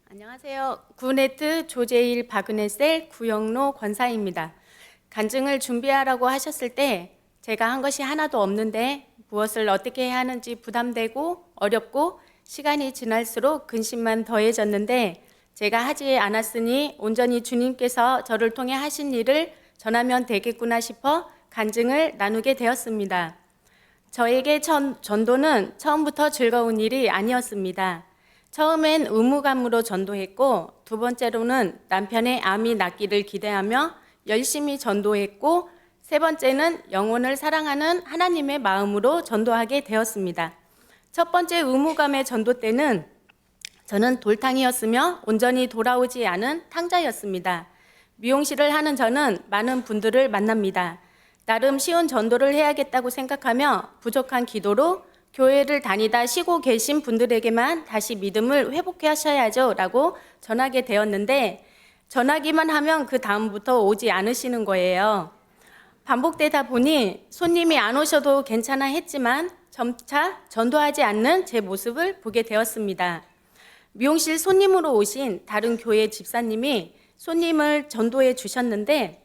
안녕하세요. 구네트 조제일 박은혜셀 구영로 권사입니다. 간증을 준비하라고 하셨을 때 제가 한 것이 하나도 없는데 무엇을 어떻게 해야 하는지 부담되고 어렵고 시간이 지날수록 근심만 더해졌는데 제가 하지 않았으니 온전히 주님께서 저를 통해 하신 일을 전하면 되겠구나 싶어 간증을 나누게 되었습니다. 저에게 전도는 처음부터 즐거운 일이 아니었습니다. 처음엔 의무감으로 전도했고 두 번째로는 남편의 암이 낫기를 기대하며 열심히 전도했고 세 번째는 영혼을 사랑하는 하나님의 마음으로 전도하게 되었습니다. 첫 번째 의무감의 전도 때는 저는 돌탕이었으며 온전히 돌아오지 않은 탕자였습니다. 미용실을 하는 저는 많은 분들을 만납니다. 나름 쉬운 전도를 해야겠다고 생각하며 부족한 기도로 교회를 다니다 쉬고 계신 분들에게만 다시 믿음을 회복해 하셔야죠 라고 전하게 되었는데 전하기만 하면 그 다음부터 오지 않으시는 거예요. 반복되다 보니 손님이 안 오셔도 괜찮아 했지만 점차 전도하지 않는 제 모습을 보게 되었습니다. 미용실 손님으로 오신 다른 교회 집사님이 손님을 전도해 주셨는데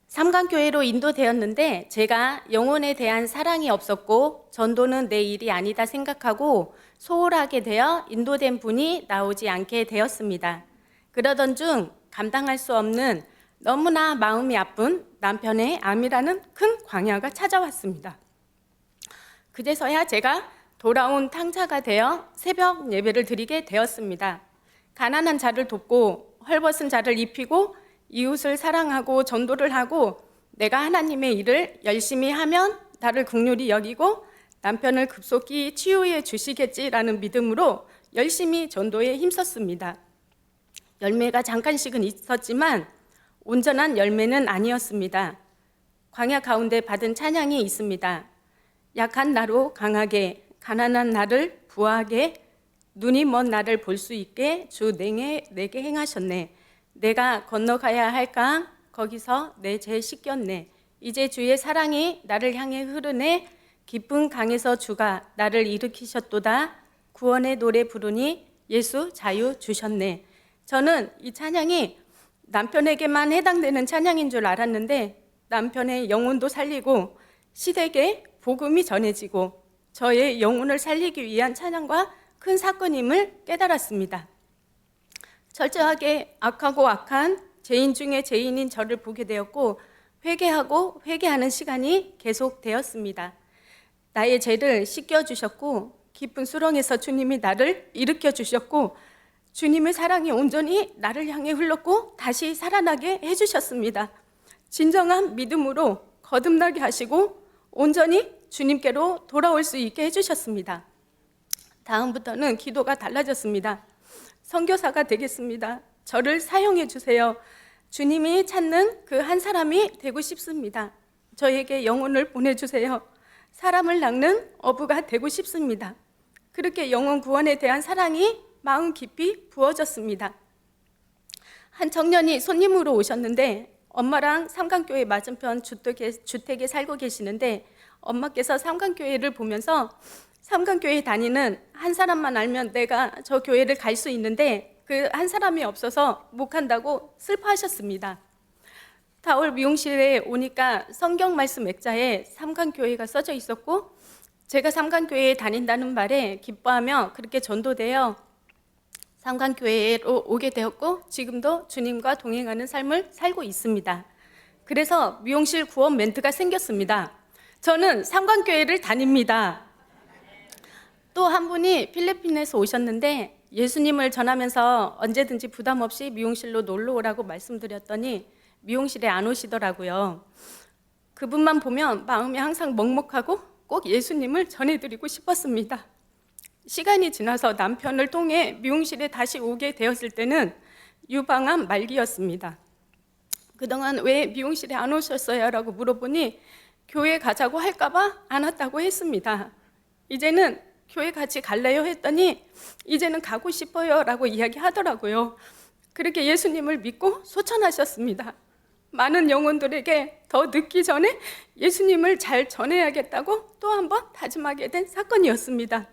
삼강교회로 인도되었는데 제가 영혼에 대한 사랑이 없었고 전도는 내 일이 아니다 생각하고 소홀하게 되어 인도된 분이 나오지 않게 되었습니다. 그러던 중 감당할 수 없는 너무나 마음이 아픈 남편의 암이라는 큰 광야가 찾아왔습니다. 그제서야 제가 돌아온 탕자가 되어 새벽 예배를 드리게 되었습니다. 가난한 자를 돕고 헐벗은 자를 입히고 이웃을 사랑하고 전도를 하고 내가 하나님의 일을 열심히 하면 나를 긍휼히 여기고 남편을 급속히 치유해 주시겠지라는 믿음으로 열심히 전도에 힘썼습니다. 열매가 잠깐씩은 있었지만 온전한 열매는 아니었습니다. 광야 가운데 받은 찬양이 있습니다. 약한 나로 강하게, 가난한 나를 부하게, 눈이 먼 나를 볼 수 있게 주 내게 행하셨네. 내가 건너가야 할 강 거기서 내 죄 씻겼네. 이제 주의 사랑이 나를 향해 흐르네. 깊은 강에서 주가 나를 일으키셨도다. 구원의 노래 부르니 예수 자유 주셨네. 저는 이 찬양이 남편에게만 해당되는 찬양인 줄 알았는데 남편의 영혼도 살리고 시댁에 복음이 전해지고 저의 영혼을 살리기 위한 찬양과 큰 사건임을 깨달았습니다. 철저하게 악하고 악한 죄인 중에 죄인인 저를 보게 되었고 회개하고 회개하는 시간이 계속되었습니다. 나의 죄를 씻겨주셨고 깊은 수렁에서 주님이 나를 일으켜주셨고 주님의 사랑이 온전히 나를 향해 흘렀고 다시 살아나게 해주셨습니다. 진정한 믿음으로 거듭나게 하시고 온전히 주님께로 돌아올 수 있게 해주셨습니다. 다음부터는 기도가 달라졌습니다. 선교사가 되겠습니다. 저를 사용해 주세요. 주님이 찾는 그 한 사람이 되고 싶습니다. 저에게 영혼을 보내주세요. 사람을 낚는 어부가 되고 싶습니다. 그렇게 영혼 구원에 대한 사랑이 마음 깊이 부어졌습니다. 한 청년이 손님으로 오셨는데 엄마랑 삼강교회 맞은편 주택에 살고 계시는데 엄마께서 삼강교회를 보면서 삼강교회 다니는 한 사람만 알면 내가 저 교회를 갈 수 있는데 그 한 사람이 없어서 못 간다고 슬퍼하셨습니다. 다올 미용실에 오니까 성경 말씀 액자에 삼강교회가 써져 있었고 제가 삼강교회에 다닌다는 말에 기뻐하며 그렇게 전도되어 삼강교회로 오게 되었고 지금도 주님과 동행하는 삶을 살고 있습니다. 그래서 미용실 구원 멘트가 생겼습니다. 저는 삼강교회를 다닙니다. 또 한 분이 필리핀에서 오셨는데 예수님을 전하면서 언제든지 부담 없이 미용실로 놀러 오라고 말씀드렸더니 미용실에 안 오시더라고요. 그분만 보면 마음이 항상 먹먹하고 꼭 예수님을 전해드리고 싶었습니다. 시간이 지나서 남편을 통해 미용실에 다시 오게 되었을 때는 유방암 말기였습니다. 그동안 왜 미용실에 안 오셨어요? 라고 물어보니 교회 가자고 할까봐 안 왔다고 했습니다. 이제는 교회 같이 갈래요? 했더니 이제는 가고 싶어요 라고 이야기하더라고요. 그렇게 예수님을 믿고 소천하셨습니다. 많은 영혼들에게 더 늦기 전에 예수님을 잘 전해야겠다고 또 한 번 다짐하게 된 사건이었습니다.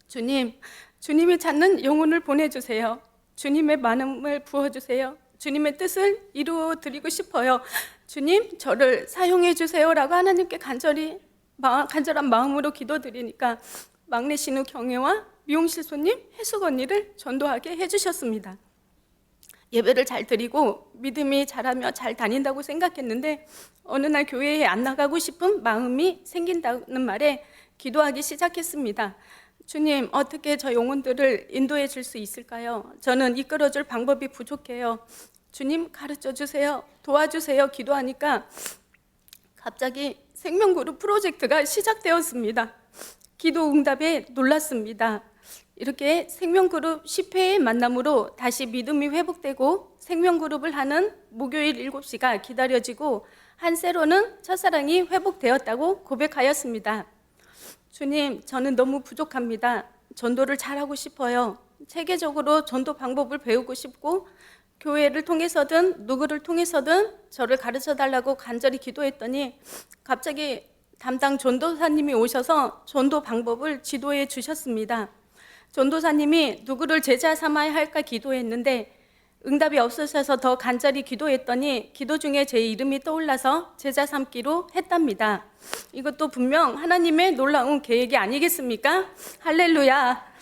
주님, 주님이 찾는 영혼을 보내주세요. 주님의 마음을 부어주세요. 주님의 뜻을 이루어 드리고 싶어요. 주님, 저를 사용해 주세요라고 하나님께 간절한 마음으로 기도드리니까 막내 신우 경혜와 미용실 손님 해숙 언니를 전도하게 해주셨습니다. 예배를 잘 드리고 믿음이 자라며 잘 다닌다고 생각했는데 어느 날 교회에 안 나가고 싶은 마음이 생긴다는 말에 기도하기 시작했습니다. 주님, 어떻게 저 영혼들을 인도해 줄 수 있을까요? 저는 이끌어 줄 방법이 부족해요. 주님, 가르쳐 주세요. 도와주세요. 기도하니까 갑자기 생명그룹 프로젝트가 시작되었습니다. 기도 응답에 놀랐습니다. 이렇게 생명그룹 10회의 만남으로 다시 믿음이 회복되고 생명그룹을 하는 목요일 7시가 기다려지고 한세로는 첫사랑이 회복되었다고 고백하였습니다. 주님, 저는 너무 부족합니다. 전도를 잘하고 싶어요. 체계적으로 전도 방법을 배우고 싶고 교회를 통해서든 누구를 통해서든 저를 가르쳐 달라고 간절히 기도했더니 갑자기 담당 전도사님이 오셔서 전도 방법을 지도해 주셨습니다. 전도사님이 누구를 제자 삼아야 할까 기도했는데 응답이 없으셔서 더 간절히 기도했더니 기도 중에 제 이름이 떠올라서 제자 삼기로 했답니다. 이것도 분명 하나님의 놀라운 계획이 아니겠습니까? 할렐루야.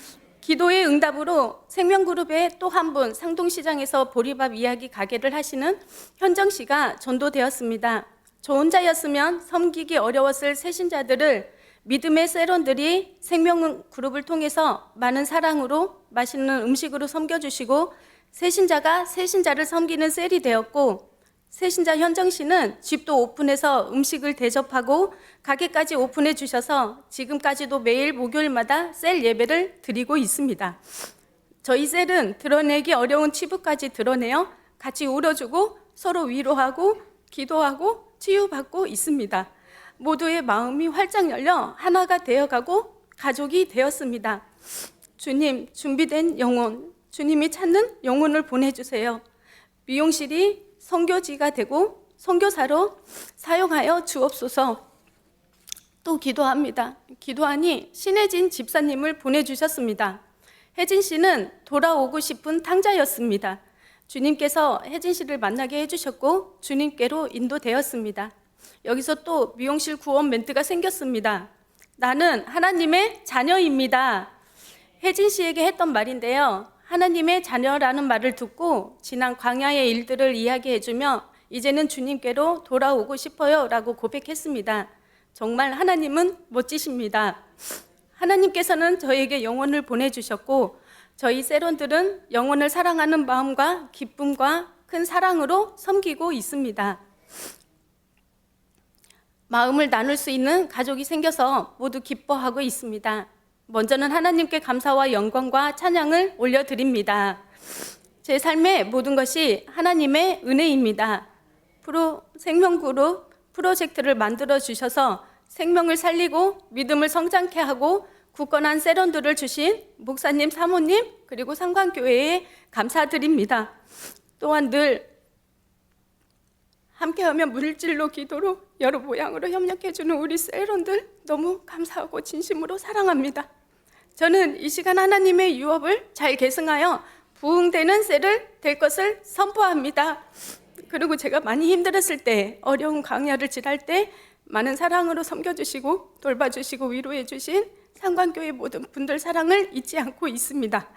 기도의 응답으로 생명그룹에 또 한 분 상동시장에서 보리밥 이야기 가게를 하시는 현정 씨가 전도되었습니다. 저 혼자였으면 섬기기 어려웠을 새신자들을 믿음의 세론들이 생명그룹을 통해서 많은 사랑으로 맛있는 음식으로 섬겨주시고 새신자가 새신자를 섬기는 셀이 되었고 새신자 현정 씨는 집도 오픈해서 음식을 대접하고 가게까지 오픈해 주셔서 지금까지도 매일 목요일마다 셀 예배를 드리고 있습니다. 저희 셀은 드러내기 어려운 치부까지 드러내어 같이 울어주고 서로 위로하고 기도하고 치유받고 있습니다. 모두의 마음이 활짝 열려 하나가 되어가고 가족이 되었습니다. 주님, 준비된 영혼, 주님이 찾는 영혼을 보내주세요. 미용실이 선교지가 되고 선교사로 사용하여 주옵소서. 또 기도합니다. 기도하니 신혜진 집사님을 보내주셨습니다. 혜진 씨는 돌아오고 싶은 탕자였습니다. 주님께서 혜진 씨를 만나게 해주셨고 주님께로 인도되었습니다. 여기서 또 미용실 구원 멘트가 생겼습니다. 나는 하나님의 자녀입니다. 혜진 씨에게 했던 말인데요. 하나님의 자녀라는 말을 듣고 지난 광야의 일들을 이야기해주며 이제는 주님께로 돌아오고 싶어요 라고 고백했습니다. 정말 하나님은 멋지십니다. 하나님께서는 저에게 영혼을 보내주셨고 저희 세론들은 영혼을 사랑하는 마음과 기쁨과 큰 사랑으로 섬기고 있습니다. 마음을 나눌 수 있는 가족이 생겨서 모두 기뻐하고 있습니다. 먼저는 하나님께 감사와 영광과 찬양을 올려드립니다. 제 삶의 모든 것이 하나님의 은혜입니다. 생명그룹 프로젝트를 만들어 주셔서 생명을 살리고 믿음을 성장케 하고 굳건한 세론들을 주신 목사님, 사모님 그리고 상관교회에 감사드립니다. 또한 늘 함께하며 물질로 기도로 여러 모양으로 협력해주는 우리 세론들 너무 감사하고 진심으로 사랑합니다. 저는 이 시간 하나님의 유업을 잘 계승하여 부흥되는 셀을 될 것을 선포합니다. 그리고 제가 많이 힘들었을 때, 어려운 광야를 지날 때 많은 사랑으로 섬겨주시고 돌봐주시고 위로해주신 상관교회 모든 분들 사랑을 잊지 않고 있습니다.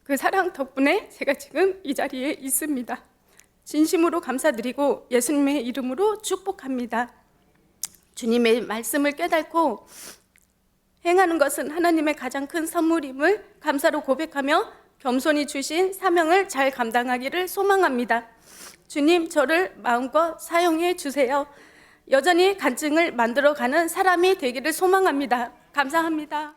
그 사랑 덕분에 제가 지금 이 자리에 있습니다. 진심으로 감사드리고 예수님의 이름으로 축복합니다. 주님의 말씀을 깨닫고 행하는 것은 하나님의 가장 큰 선물임을 감사로 고백하며 겸손히 주신 사명을 잘 감당하기를 소망합니다. 주님, 저를 마음껏 사용해 주세요. 여전히 간증을 만들어가는 사람이 되기를 소망합니다. 감사합니다.